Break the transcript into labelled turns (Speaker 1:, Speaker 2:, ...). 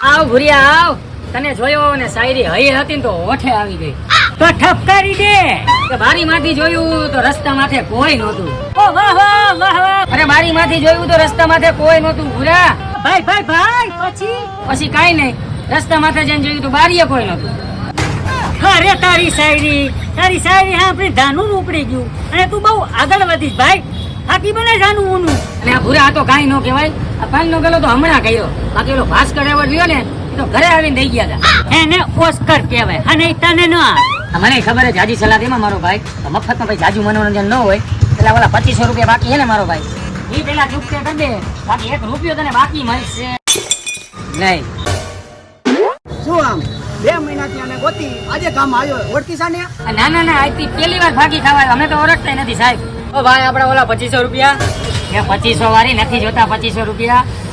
Speaker 1: આવ ભુરિયા આવ, તને જોયો ને શાયરી હઈ હતી ને તો ઓઠે આવી ગઈ.
Speaker 2: તો ઠપકારી દે.
Speaker 1: કે બારી માંથી જોયું તો રસ્તા માથે કોઈ નહોતું.
Speaker 2: ઓ વાહ વાહ વાહ વાહ.
Speaker 1: અરે બારી માંથી જોયું તો રસ્તા માથે કોઈ નહોતું ભુરા.
Speaker 2: ભાઈ ભાઈ ભાઈ પછી
Speaker 1: પછી કાઈ નહીં, રસ્તા માથે જઈને જોયું તો બારીએ કોઈ નહોતું.
Speaker 2: અરે તારી શાયરી સાંભળી ધાનું ઉપડી ગયું અને તું બહુ આગળ વધીશ ભાઈ. હાકી બને જાનું ઊનું.
Speaker 1: અને આ ભુરા આ તો કાઈ ન કહેવાય. આ પાન નો ગલો તો હમણાં કર્યો, બાકી ઓલો ભાસ્કર એવોર્ડ લ્યો ને એ તો ઘરે આવીને દઈ ગયા હતા.
Speaker 2: એને ઓસ્કર કહેવાય અને તને ન આવે.
Speaker 1: મને ખબર છે જાજી સલાહ દેમાં મારો ભાઈ, તો મફતમાં ભાઈ જાજુ મનોરંજન ન હોય એટલે ઓલા 2500 રૂપિયા બાકી છે ને મારો ભાઈ, એ પેલા ચૂકતે કરી દે, બાકી 1 રૂપિયો તને બાકી મળશે નહીં.
Speaker 3: શું આમ 2 મહિનાથી અમે ગોતી આજે ગામ આવ્યો ઓળખી સાને?
Speaker 1: ના ના ના, આજથી પહેલી વાર ભાગી ખાવા, અમે તો ઓળખતા નથી સાહેબ. ઓ ભાઈ આપડા ઓલા 2500 રૂપિયા. એ 2500 વાળી નથી જોતા 2500 રૂપિયા,